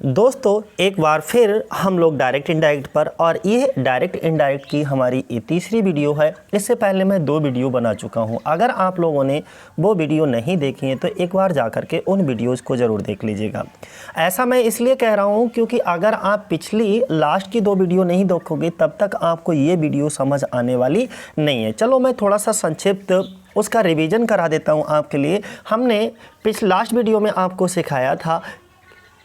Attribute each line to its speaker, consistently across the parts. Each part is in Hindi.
Speaker 1: दोस्तों एक बार फिर हम लोग डायरेक्ट इनडायरेक्ट पर, और ये डायरेक्ट इनडायरेक्ट की हमारी ये तीसरी वीडियो है। इससे पहले मैं 2 वीडियो बना चुका हूँ। अगर आप लोगों ने वो वीडियो नहीं देखी है तो एक बार जा कर के उन वीडियोज़ को ज़रूर देख लीजिएगा। ऐसा मैं इसलिए कह रहा हूँ क्योंकि अगर आप पिछली लास्ट की 2 वीडियो नहीं देखोगे तब तक आपको ये वीडियो समझ आने वाली नहीं है। चलो मैं थोड़ा सा संक्षिप्त उसका रिवीजन करा देता हूँ आपके लिए। हमने लास्ट वीडियो में आपको सिखाया था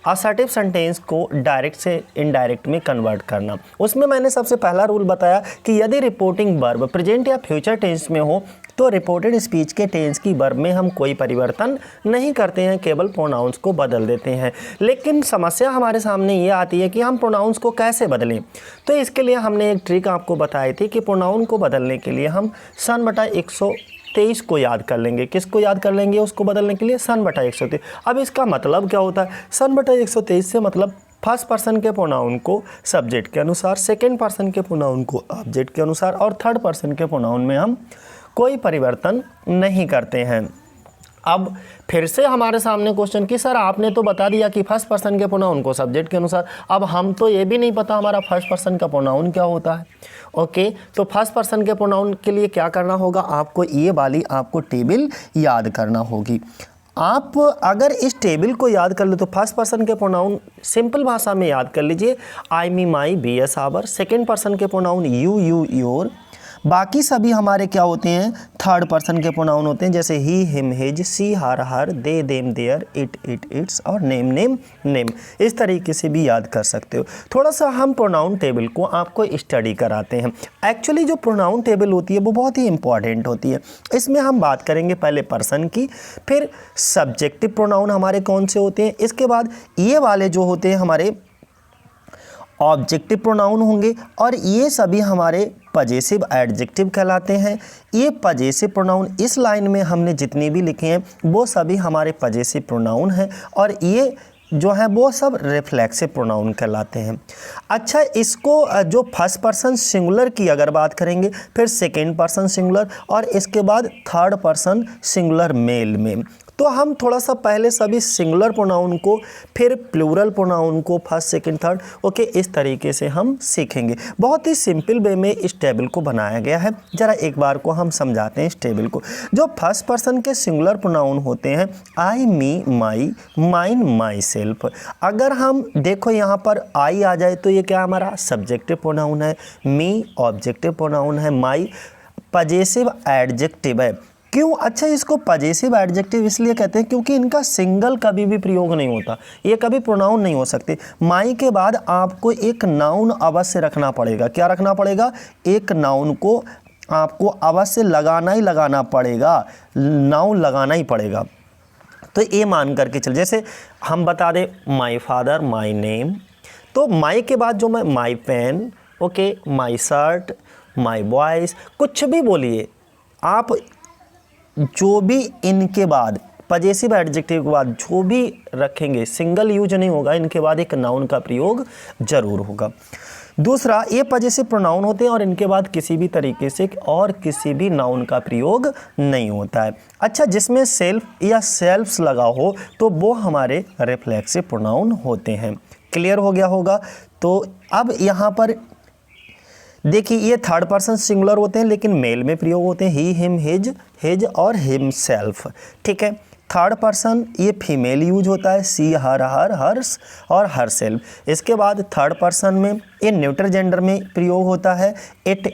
Speaker 1: असर्टिव सेंटेंस को डायरेक्ट से इनडायरेक्ट में कन्वर्ट करना। उसमें मैंने सबसे पहला रूल बताया कि यदि रिपोर्टिंग वर्ब प्रेजेंट या फ्यूचर टेंस में हो तो रिपोर्टेड स्पीच के टेंस की वर्ब में हम कोई परिवर्तन नहीं करते हैं, केवल प्रोनाउंस को बदल देते हैं। लेकिन समस्या हमारे सामने ये आती है कि हम प्रोनाउंस को कैसे बदलें। तो इसके लिए हमने एक ट्रिक आपको बताई थी कि प्रोनाउन को बदलने के लिए हम सन/123 को याद कर लेंगे। किसको याद कर लेंगे उसको बदलने के लिए? सन/123। अब इसका मतलब क्या होता है? सन/123 से मतलब फर्स्ट पर्सन के प्रोनाउन को सब्जेक्ट के अनुसार, सेकंड पर्सन के प्रोनाउन को ऑब्जेक्ट के अनुसार और थर्ड पर्सन के प्रोनाउन में हम कोई परिवर्तन नहीं करते हैं। अब फिर से हमारे सामने क्वेश्चन कि सर आपने तो बता दिया कि फर्स्ट पर्सन के प्रोनाउन को सब्जेक्ट के अनुसार, अब हम तो ये भी नहीं पता हमारा फर्स्ट पर्सन का प्रोनाउन क्या होता है। ओके, तो फर्स्ट पर्सन के प्रोनाउन के लिए क्या करना होगा? आपको ये वाली आपको टेबल याद करना होगी। आप अगर इस टेबल को याद कर ले तो फर्स्ट पर्सन के प्रोनाउन सिंपल भाषा में याद कर लीजिए, I, me, my, we, us, our. Second person के प्रोनाउन यू, यू, योर। बाकी सभी हमारे क्या होते हैं? थर्ड पर्सन के प्रोनाउन होते हैं, जैसे he, him, his, she, her, her, they, them, their, it, its और नेम, नेम, नेम। इस तरीके से भी याद कर सकते हो। थोड़ा सा हम प्रोनाउन टेबल को आपको स्टडी कराते हैं। एक्चुअली जो प्रोनाउन टेबल होती है वो बहुत ही इंपॉर्टेंट होती है। इसमें हम बात करेंगे पहले पर्सन की, फिर सब्जेक्टिव प्रोनाउन हमारे कौन से होते हैं, इसके बाद ये वाले जो होते हैं हमारे ऑब्जेक्टिव प्रोनाउन होंगे, और ये सभी हमारे पजेसिव एडजेक्टिव कहलाते हैं। ये पजेसिव प्रोनाउन इस लाइन में हमने जितनी भी लिखे हैं वो सभी हमारे पजेसिव प्रोनाउन हैं, और ये जो है वो सब रिफ्लेक्सिव प्रोनाउन कहलाते हैं। अच्छा, इसको जो फर्स्ट पर्सन सिंगुलर की अगर बात करेंगे, फिर सेकेंड पर्सन सिंगुलर और इसके बाद थर्ड पर्सन सिंगुलर मेल में। तो हम थोड़ा सा पहले सभी सिंगुलर प्रोनाउन को, फिर प्लूरल प्रोनाउन को, फर्स्ट सेकंड थर्ड, ओके, इस तरीके से हम सीखेंगे। बहुत ही सिंपल वे में इस टेबल को बनाया गया है। ज़रा एक बार को हम समझाते हैं इस टेबल को। जो फर्स्ट पर्सन के सिंगुलर प्रोनाउन होते हैं, आई, me, my, mine, my self. अगर हम देखो यहाँ पर आई आ जाए तो ये क्या हमारा सब्जेक्टिव प्रोनाउन है, मी ऑब्जेक्टिव प्रोनाउन है, माई पजेसिव एडजेक्टिव है। क्यों? अच्छा, इसको पजेसिव एडजेक्टिव इसलिए कहते हैं क्योंकि इनका सिंगल कभी भी प्रयोग नहीं होता, ये कभी प्रोनाउन नहीं हो सकते। माई के बाद आपको एक नाउन अवश्य रखना पड़ेगा। क्या रखना पड़ेगा? एक नाउन को आपको अवश्य लगाना ही लगाना पड़ेगा, नाउन लगाना ही पड़ेगा। तो ये मान करके चल, जैसे हम बता दें माई फादर, माई नेम, तो माई के बाद जो मैं my pen, okay, my shirt, my voice, कुछ भी बोलिए आप, जो भी इनके बाद पजेसिव एडजेक्टिव के बाद जो भी रखेंगे सिंगल यूज नहीं होगा, इनके बाद एक नाउन का प्रयोग जरूर होगा। दूसरा, ये पजेसिव प्रोनाउन होते हैं और इनके बाद किसी भी तरीके से और किसी भी नाउन का प्रयोग नहीं होता है। अच्छा, जिसमें सेल्फ या सेल्फ्स लगा हो तो वो हमारे रिफ्लेक्सिव प्रोनाउन होते हैं। क्लियर हो गया होगा? तो अब यहाँ पर देखिए, ये थर्ड पर्सन सिंगुलर होते हैं लेकिन मेल में प्रयोग होते हैं, ही, हिम, हिज और हिमसेल्फ। ठीक है। थर्ड पर्सन ये फीमेल यूज होता है, सी, हर, हर्स और हर सेल्फ। इसके बाद थर्ड पर्सन में ये न्यूट्रल जेंडर में प्रयोग होता है, इट,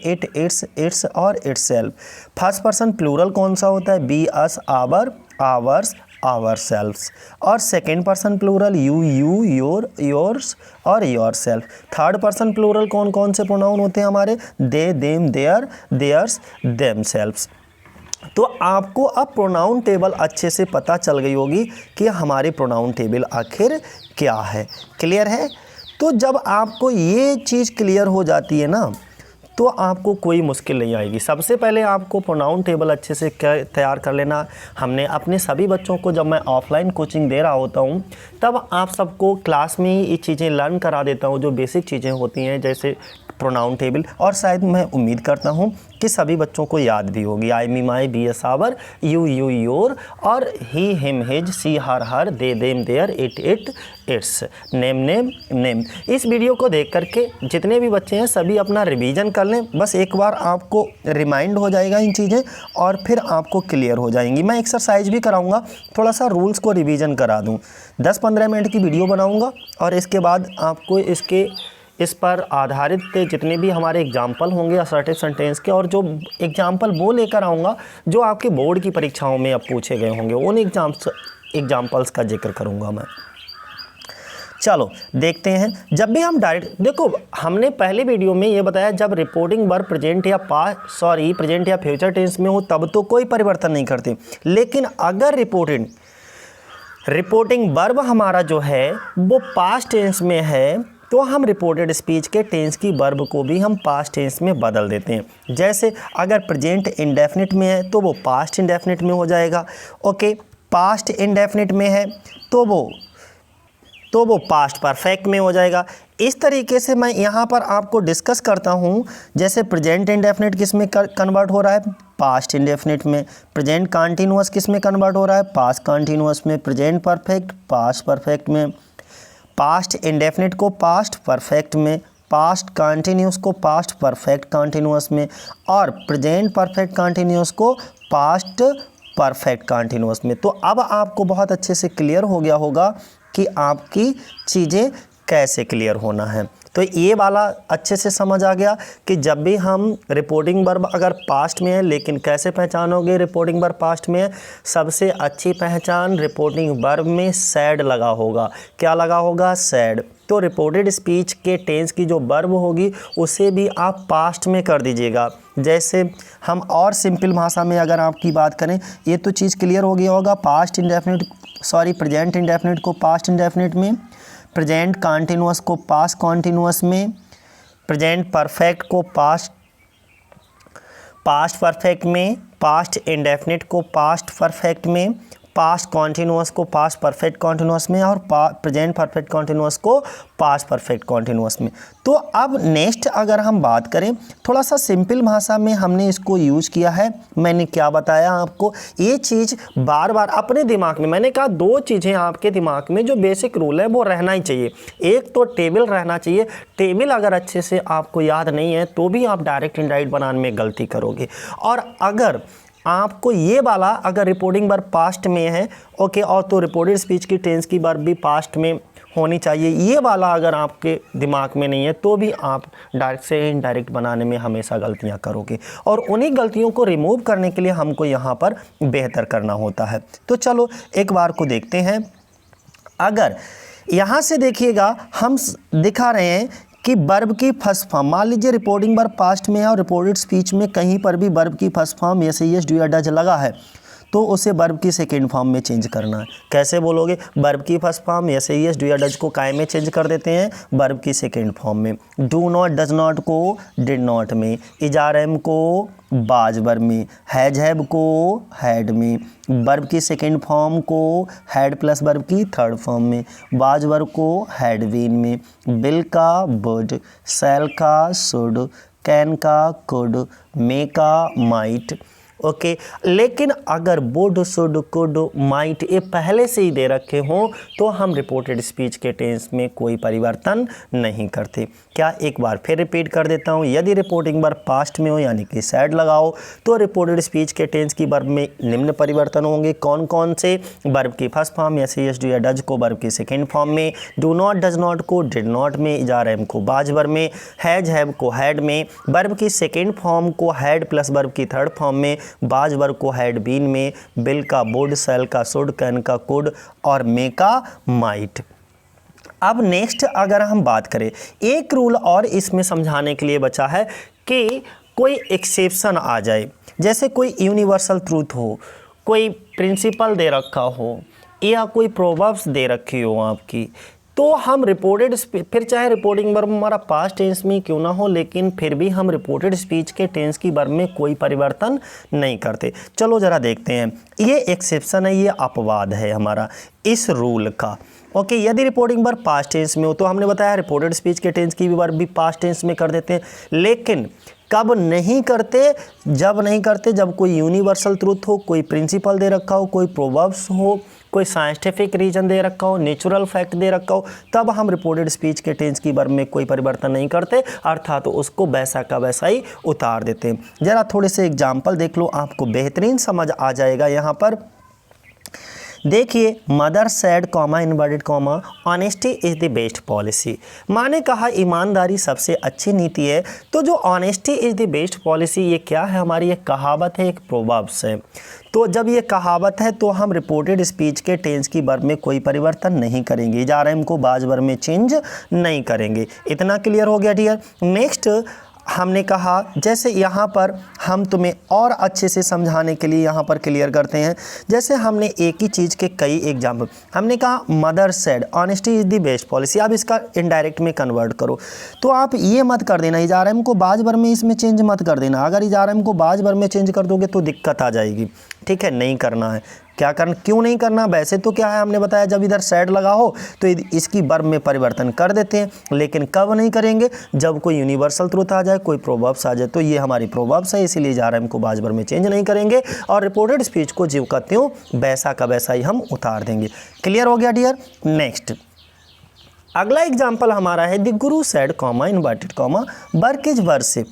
Speaker 1: इट्स और इटसेल्फ। फर्स्ट पर्सन प्लूरल कौन सा होता है? We, us, our, ours, ourselves. और second person plural you, your, yours और योरसेल्फ। थर्ड पर्सन प्लूरल कौन कौन से प्रोनाउन होते हैं हमारे? They, them, their, theirs, themselves. तो आपको अब प्रोनाउन टेबल अच्छे से पता चल गई होगी कि हमारी प्रोनाउन टेबल आखिर क्या है। क्लियर है? तो जब आपको ये चीज़ क्लियर हो जाती है ना तो आपको कोई मुश्किल नहीं आएगी। सबसे पहले आपको प्रोनाउन टेबल अच्छे से तैयार कर लेना। हमने अपने सभी बच्चों को, जब मैं ऑफलाइन कोचिंग दे रहा होता हूँ तब आप सबको क्लास में ही ये चीज़ें लर्न करा देता हूँ, जो बेसिक चीज़ें होती हैं, जैसे प्रोनाउन टेबल, और शायद मैं उम्मीद करता हूँ कि सभी बच्चों को याद भी होगी। I me my, we us our, you you your, और he him his, she her her, they them their, it it its, name name name. इस वीडियो को देख करके जितने भी बच्चे हैं सभी अपना रिवीजन कर लें, बस एक बार आपको रिमाइंड हो जाएगा इन चीज़ें और फिर आपको क्लियर हो जाएंगी। मैं एक्सरसाइज भी कराऊंगा, थोड़ा सा रूल्स को रिवीजन करा दूं। 10-15 मिनट की वीडियो बनाऊंगा और इसके बाद आपको इस पर आधारित जितने भी हमारे एग्जाम्पल होंगे असर्टिव सेंटेंस के, और जो एग्जाम्पल वो लेकर आऊँगा जो आपके बोर्ड की परीक्षाओं में अब पूछे गए होंगे, उन एग्जाम्पल्स का जिक्र करूँगा मैं। चलो देखते हैं। जब भी हम डायरेक्ट, देखो हमने पहले वीडियो में ये बताया जब रिपोर्टिंग वर्ब प्रेजेंट या फ्यूचर टेंस में हो तब तो कोई परिवर्तन नहीं करते, लेकिन अगर रिपोर्टिंग वर्ब हमारा जो है वो पास्ट टेंस में है तो हम रिपोर्टेड स्पीच के टेंस की वर्ब को भी हम पास्ट टेंस में बदल देते हैं। जैसे अगर प्रेजेंट इंडेफिनिट में है तो वो पास्ट इंडेफिनिट में हो जाएगा। ओके, पास्ट इंडेफिनिट में है तो वो पास्ट परफेक्ट में हो जाएगा। इस तरीके से मैं यहाँ पर आपको डिस्कस करता हूँ। जैसे प्रेजेंट इंडेफिनिट किस में कन्वर्ट हो रहा है? पास्ट इंडेफिनिट में। प्रेजेंट कॉन्टिन्यूअस किस में कन्वर्ट हो रहा है? पास्ट कॉन्टिन्यूअस में। प्रेजेंट परफेक्ट पास्ट परफेक्ट में। पास्ट इंडेफिनिट को पास्ट परफेक्ट में, पास्ट कॉन्टिन्यूअस को पास्ट परफेक्ट कॉन्टिन्यूअस में, और प्रेजेंट परफेक्ट कॉन्टिन्यूअस को पास्ट परफेक्ट कॉन्टिन्यूअस में। तो अब आपको बहुत अच्छे से क्लियर हो गया होगा कि आपकी चीज़ें कैसे क्लियर होना है। तो ये वाला अच्छे से समझ आ गया कि जब भी हम रिपोर्टिंग वर्ब अगर पास्ट में है, लेकिन कैसे पहचानोगे रिपोर्टिंग वर्ब पास्ट में है? सबसे अच्छी पहचान रिपोर्टिंग वर्ब में सैड लगा होगा। क्या लगा होगा? सैड। तो रिपोर्टेड स्पीच के टेंस की जो वर्ब होगी उसे भी आप पास्ट में कर दीजिएगा। जैसे हम और सिंपल भाषा में अगर आपकी बात करें, ये तो चीज़ क्लियर हो गया होगा। प्रेजेंट इंडेफिनिट को पास्ट इंडेफिनिट में, प्रेजेंट कॉन्टिन्यूअस को पास्ट कॉन्टिन्यूअस में, प्रेजेंट परफेक्ट को पास्ट परफेक्ट में, पास्ट इंडेफिनिट को पास्ट परफेक्ट में, पास्ट कॉन्टिन्यूअस को पास्ट परफेक्ट कॉन्टिन्यूअस में, और प्रेजेंट परफेक्ट कॉन्टिन्यूअस को पास्ट परफेक्ट कॉन्टिन्यूअस में। तो अब नेक्स्ट अगर हम बात करें, थोड़ा सा सिंपल भाषा में हमने इसको यूज़ किया है। मैंने क्या बताया आपको, ये चीज़ बार बार अपने दिमाग में, मैंने कहा 2 चीज़ें आपके दिमाग में जो बेसिक रूल है वो रहना ही चाहिए। एक तो टेबल रहना चाहिए। टेबल अगर अच्छे से आपको याद नहीं है तो भी आप डायरेक्ट इनडायरेक्ट बनाने में गलती करोगे। और अगर आपको ये वाला अगर रिपोर्टिंग वर्ब पास्ट में है, ओके, और तो रिपोर्टेड स्पीच की टेंस की वर्ब भी पास्ट में होनी चाहिए, ये वाला अगर आपके दिमाग में नहीं है तो भी आप डायरेक्ट से इनडायरेक्ट बनाने में हमेशा गलतियां करोगे, और उन्हीं गलतियों को रिमूव करने के लिए हमको यहाँ पर बेहतर करना होता है। तो चलो एक बार को देखते हैं। अगर यहाँ से देखिएगा हम दिखा रहे हैं कि वर्ब की फर्स्ट फॉर्म, मान लीजिए रिपोर्टिंग वर्ब पास्ट में है और रिपोर्टेड स्पीच में कहीं पर भी वर्ब की first form yes yes do या डज लगा है तो उसे वर्ब की सेकेंड फॉर्म में चेंज करना है। कैसे बोलोगे? वर्ब की first form yes yes do या डज को काय में चेंज कर देते हैं? वर्ब की सेकेंड फॉर्म में। डू नॉट डज नॉट को डिड नॉट में, इजारम को बाज वर्ब में, हैज हैव को हैड में, वर्ब की सेकेंड फॉर्म को हैड प्लस वर्ब की थर्ड फॉर्म में, बाज वर्ब को हैड बीन में, विल का वुड, शैल का शुड, कैन का कुड, मे का माइट। ओके, लेकिन अगर वुड शुड कुड माइट ये पहले से ही दे रखे हों तो हम रिपोर्टेड स्पीच के टेंस में कोई परिवर्तन नहीं करते। क्या, एक बार फिर रिपीट कर देता हूँ। यदि रिपोर्टिंग वर्ब पास्ट में हो यानी कि सैड लगाओ तो रिपोर्टेड स्पीच के टेंस की वर्ब में निम्न परिवर्तन होंगे। कौन कौन से? वर्ब की first form yes yes do या डज को वर्ब की सेकेंड फॉर्म में, डू नॉट डज नॉट को डिड नॉट में, इजारम को बाज वर्ब में, हैज हैव को हैड में, वर्ब की सेकेंड फॉर्म को हैड प्लस वर्ब की थर्ड फॉर्म में, बाज वर्ब को हैड बीन में, बिल का वुड, सेल का शुड, कैन का कुड और मे का माइट। अब नेक्स्ट अगर हम बात करें, एक रूल और इसमें समझाने के लिए बचा है कि कोई एक्सेप्शन आ जाए, जैसे कोई यूनिवर्सल ट्रूथ हो, कोई प्रिंसिपल दे रखा हो या कोई प्रोवर्ब्स दे रखी हो आपकी, तो हम रिपोर्टेड फिर चाहे रिपोर्टिंग वर्ब हमारा पास्ट टेंस में क्यों ना हो, लेकिन फिर भी हम रिपोर्टेड स्पीच के टेंस की वर्ब में कोई परिवर्तन नहीं करते। चलो ज़रा देखते हैं, ये एक्सेप्शन है, ये अपवाद है हमारा इस रूल का। ओके, यदि रिपोर्टिंग वर्ब पास्ट टेंस में हो तो हमने बताया रिपोर्टेड स्पीच के टेंस की भी वर्ब भी पास्ट टेंस में कर देते हैं, लेकिन कब नहीं करते, जब कोई यूनिवर्सल ट्रूथ हो, कोई प्रिंसिपल दे रखा हो, कोई प्रोवर्ब्स हो, कोई साइंटिफिक रीजन दे रखा हो, नेचुरल फैक्ट दे रखा हो, तब हम रिपोर्टेड स्पीच के टेंस की वर्ब में कोई परिवर्तन नहीं करते, अर्थात तो उसको वैसा का वैसा ही उतार देते हैं। ज़रा थोड़े से एग्जाम्पल देख लो, आपको बेहतरीन समझ आ जाएगा। यहाँ पर देखिए, mother sad comma inverted comma honesty is the best policy. माँ ने कहा ईमानदारी सबसे अच्छी नीति है। तो जो honesty is the best policy, ये क्या है, हमारी एक कहावत है, एक प्रोवर्ब्स है। तो जब ये कहावत है तो हम रिपोर्टेड स्पीच के टेंस की वर्ब में कोई परिवर्तन नहीं करेंगे, इजारा को बाज वर्ब में चेंज नहीं करेंगे। इतना क्लियर हो गया डियर। नेक्स्ट हमने कहा, जैसे यहाँ पर हम तुम्हें और अच्छे से समझाने के लिए यहाँ पर क्लियर करते हैं। जैसे हमने एक ही चीज़ के कई एग्जाम्पल, हमने कहा mother said honesty is the best policy. आप इसका इनडायरेक्ट में कन्वर्ट करो, तो आप ये मत कर देना इजारा को बाज वर्ब में इसमें चेंज मत कर देना। अगर इजारा को बाज वर्ब में चेंज कर दोगे तो दिक्कत आ जाएगी, ठीक है, नहीं करना है। क्या करना, क्यों नहीं करना, वैसे तो क्या है हमने बताया, जब इधर सैड लगा हो तो इसकी वर्ब में परिवर्तन कर देते हैं, लेकिन कब नहीं करेंगे, जब कोई यूनिवर्सल ट्रूथ आ जाए, कोई प्रोवर्ब्स आ जाए। तो ये हमारी प्रोवर्ब्स है, इसीलिए जा रहा है, हमको बाज वर्ब में चेंज नहीं करेंगे और रिपोर्टेड स्पीच को ज्यों का त्यों वैसा का वैसा ही हम उतार देंगे। क्लियर हो गया डियर। नेक्स्ट अगला एग्जाम्पल हमारा है, the Guru sad comma inverted comma work is worship.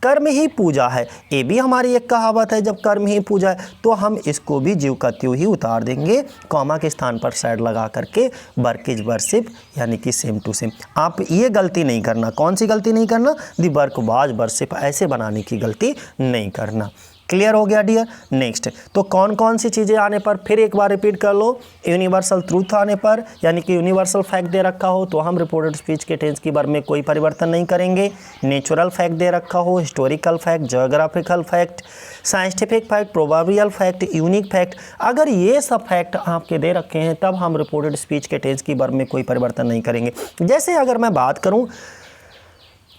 Speaker 1: कर्म ही पूजा है। ये भी हमारी एक कहावत है, जब कर्म ही पूजा है तो हम इसको भी ज्यों का त्यों ही उतार देंगे, कॉमा के स्थान पर सैड लगा करके वर्क इज वर्शिप, यानी कि सेम टू सेम। आप ये गलती नहीं करना। कौन सी गलती नहीं करना, दी वर्क वाज वर्शिप ऐसे बनाने की गलती नहीं करना। क्लियर हो गया डियर। नेक्स्ट, तो कौन कौन सी चीज़ें आने पर, फिर एक बार रिपीट कर लो। यूनिवर्सल ट्रूथ आने पर, यानी कि यूनिवर्सल फैक्ट दे रखा हो तो हम रिपोर्टेड स्पीच के टेंस की वर्ब में कोई परिवर्तन नहीं करेंगे। नेचुरल फैक्ट दे रखा हो, historical fact, geographical fact, scientific fact, proverbial fact, unique fact, अगर ये सब फैक्ट आपके दे रखे हैं तब हम रिपोर्टेड स्पीच के टेंस की वर्ब में कोई परिवर्तन नहीं करेंगे। जैसे अगर मैं बात करूँ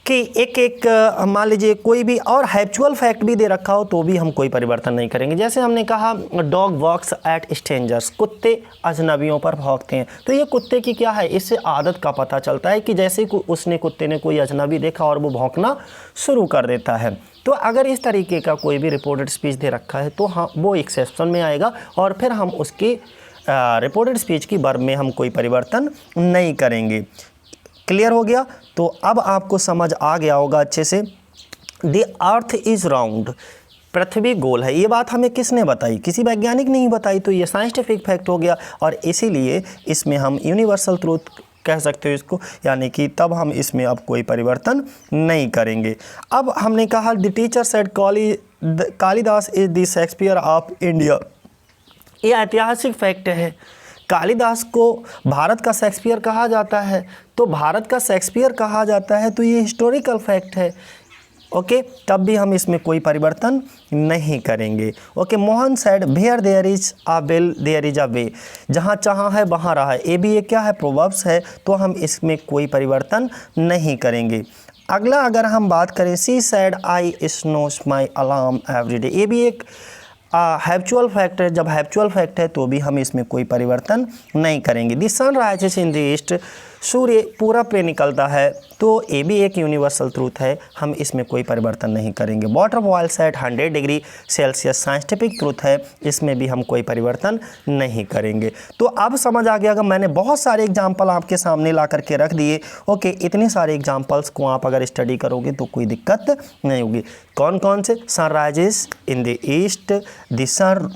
Speaker 1: कि एक मान लीजिए कोई भी और हैप्चुअल फैक्ट भी दे रखा हो तो भी हम कोई परिवर्तन नहीं करेंगे। जैसे हमने कहा डॉग वॉक्स एट स्ट्रेंजर्स, कुत्ते अजनबियों पर भौंकते हैं। तो ये कुत्ते की क्या है, इससे आदत का पता चलता है कि जैसे कुत्ते ने कोई अजनबी देखा और वो भौंकना शुरू कर देता है। तो अगर इस तरीके का कोई भी रिपोर्टेड स्पीच दे रखा है तो हाँ वो एक्सेप्शन में आएगा और फिर हम उसकी रिपोर्टेड स्पीच की वर्ब में हम कोई परिवर्तन नहीं करेंगे। क्लियर हो गया। तो अब आपको समझ आ गया होगा अच्छे से। द अर्थ इज़ राउंड, पृथ्वी गोल है। ये बात हमें किसने बताई, किसी वैज्ञानिक ने ही बताई, तो ये साइंटिफिक फैक्ट हो गया और इसीलिए इसमें हम यूनिवर्सल ट्रूथ कह सकते हो इसको, यानी कि तब हम इसमें अब कोई परिवर्तन नहीं करेंगे। अब हमने कहा the teacher said Kalidas is the Shakespeare of India. ये ऐतिहासिक फैक्ट है। कालिदास को भारत का शेक्सपियर कहा जाता है, तो भारत का शेक्सपियर कहा जाता है तो ये हिस्टोरिकल फैक्ट है। ओके, तब भी हम इसमें कोई परिवर्तन नहीं करेंगे। Okay, Mohan said where there is a will there is a way, जहाँ चाहा है वहाँ रहा है। ये भी एक क्या है, प्रोवर्ब्स है, तो हम इसमें कोई परिवर्तन नहीं करेंगे। अगला अगर हम बात करें, she said I snows my alarm everyday, ये भी एक हैप्चुअल फैक्ट है। जब हैप्चुअल फैक्ट है तो भी हम इसमें कोई परिवर्तन नहीं करेंगे। The sun rises in the east, सूर्य पूरब पे निकलता है, तो ये भी एक यूनिवर्सल ट्रूथ है, हम इसमें कोई परिवर्तन नहीं करेंगे। Water boils at 100 degree Celsius, scientific truth है, इसमें भी हम कोई परिवर्तन नहीं करेंगे। तो अब समझ आ गया कि मैंने बहुत सारे एग्जाम्पल आपके सामने ला करके रख दिए। ओके, इतने सारे एग्जाम्पल्स को आप अगर स्टडी करोगे तो कोई दिक्कत नहीं होगी। कौन कौन से, sun rises in the east, the sun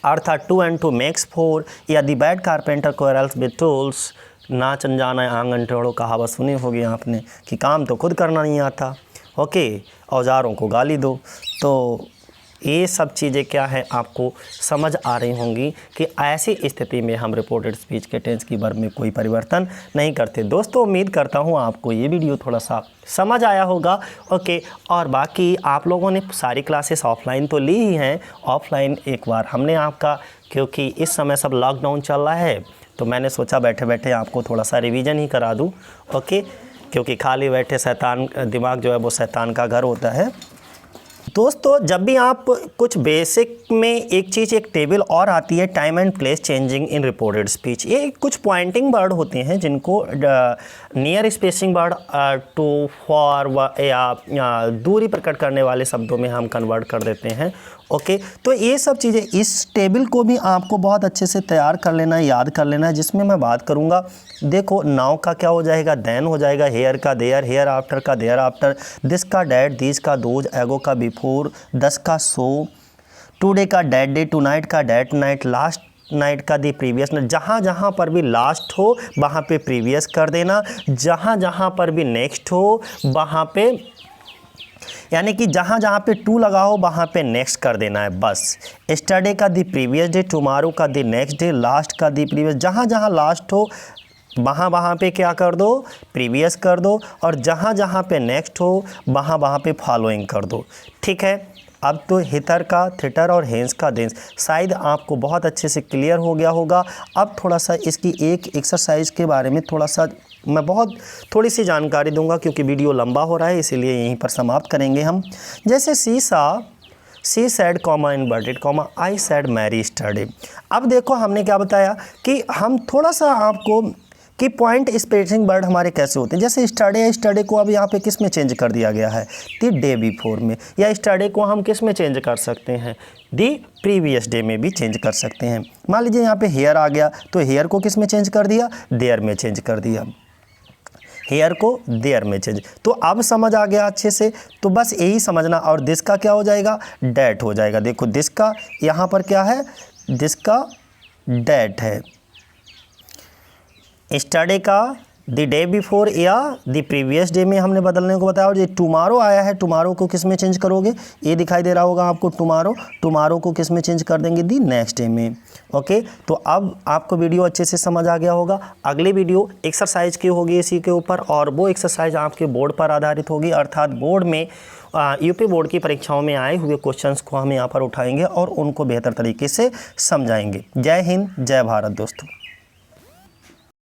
Speaker 1: earth 2 and 2 makes 4, या the bad carpenter quarrels with tools, नाच अनजाना आंगन टेढ़ो, कहावत सुनी होगी आपने कि काम तो खुद करना नहीं आता। ओके, औजारों को गाली दो। तो ये सब चीज़ें क्या है आपको समझ आ रही होंगी कि ऐसी स्थिति में हम रिपोर्टेड स्पीच के टेंस की वर्ब में कोई परिवर्तन नहीं करते। दोस्तों, उम्मीद करता हूँ आपको ये वीडियो थोड़ा सा समझ आया होगा। ओके, और बाकी आप लोगों ने सारी क्लासेस ऑफलाइन तो ली ही हैं, ऑफलाइन एक बार हमने आपका, क्योंकि इस समय सब लॉकडाउन चल रहा है तो मैंने सोचा बैठे बैठे आपको थोड़ा सा रिवीजन ही करा दूँ। ओके, क्योंकि खाली बैठे शैतान दिमाग जो है वो शैतान का घर होता है। दोस्तों, जब भी आप कुछ बेसिक में एक चीज़, एक टेबल और आती है, time and place changing in reported speech. ये कुछ पॉइंटिंग वर्ड होते हैं जिनको near spacing word to, for या दूरी प्रकट करने वाले शब्दों में हम कन्वर्ट कर देते हैं। ओके, तो ये सब चीज़ें, इस टेबल को भी आपको बहुत अच्छे से तैयार कर लेना है, याद कर लेना है, जिसमें मैं बात करूँगा। देखो, नाउ का क्या हो जाएगा, देन हो जाएगा, हेयर का देयर, हेयर आफ्टर का देयर आफ्टर, दिस का डैट, दिस का दोज, एगो का बिफोर, दस का सो, टुडे का डैट डे, टुनाइट का डैट नाइट, लास्ट नाइट का दी प्रीवियस नाइट। जहाँ जहाँ पर भी लास्ट हो वहाँ पे प्रीवियस कर देना, जहाँ जहाँ पर भी नेक्स्ट हो वहाँ पे, यानी कि जहाँ जहाँ पे टू लगा हो वहाँ पे नेक्स्ट कर देना है बस। स्टरडे का दी प्रीवियस डे, टुमारो का दी नेक्स्ट डे, लास्ट का दी प्रीवियस, जहाँ जहाँ लास्ट हो वहाँ पे क्या कर दो, प्रीवियस कर दो, और जहाँ जहाँ पे नेक्स्ट हो वहाँ पे फॉलोइंग कर दो। ठीक है, अब तो हितर का थिटर और हेंस का देंस शायद आपको बहुत अच्छे से क्लियर हो गया होगा। अब थोड़ा सा इसकी एक एक्सरसाइज के बारे में मैं थोड़ी सी जानकारी दूंगा, क्योंकि वीडियो लंबा हो रहा है, इसीलिए यहीं पर समाप्त करेंगे हम। जैसे she said comma inverted comma, I said Mary yesterday. अब देखो, हमने क्या बताया कि हम थोड़ा सा आपको कि पॉइंट स्पेसिंग वर्ड हमारे कैसे होते हैं। जैसे स्टरडे को अब यहाँ पे किस में चेंज कर दिया गया है, दी डे बिफोर में, या स्टरडे को हम किस में चेंज कर सकते हैं, दी प्रीवियस डे में भी चेंज कर सकते हैं। मान लीजिए यहाँ पे हेयर आ गया, तो हेयर को किस में चेंज कर दिया, देयर में चेंज कर दिया, हेयर को देयर में चेंज। तो अब समझ आ गया अच्छे से, तो बस यही समझना। और दिस का क्या हो जाएगा, डैट हो जाएगा। देखो, दिस का यहाँ पर क्या है, दिस का डैट है, स्टरडे का द डे बिफोर या द प्रीवियस डे में हमने बदलने को बताया। और ये टुमारो आया है, टुमारो को किस में चेंज करोगे, ये दिखाई दे रहा होगा आपको, टुमारो को किस में चेंज कर देंगे, दी नेक्स्ट डे में। ओके, तो अब आपको वीडियो अच्छे से समझ आ गया होगा। अगली वीडियो एक्सरसाइज की होगी इसी के ऊपर, और वो एक्सरसाइज आपके बोर्ड पर आधारित होगी, अर्थात बोर्ड में यूपी बोर्ड की परीक्षाओं में आए हुए क्वेश्चंस को हम यहाँ पर उठाएंगे और उनको बेहतर तरीके से समझाएंगे। जय हिंद, जय भारत दोस्तों।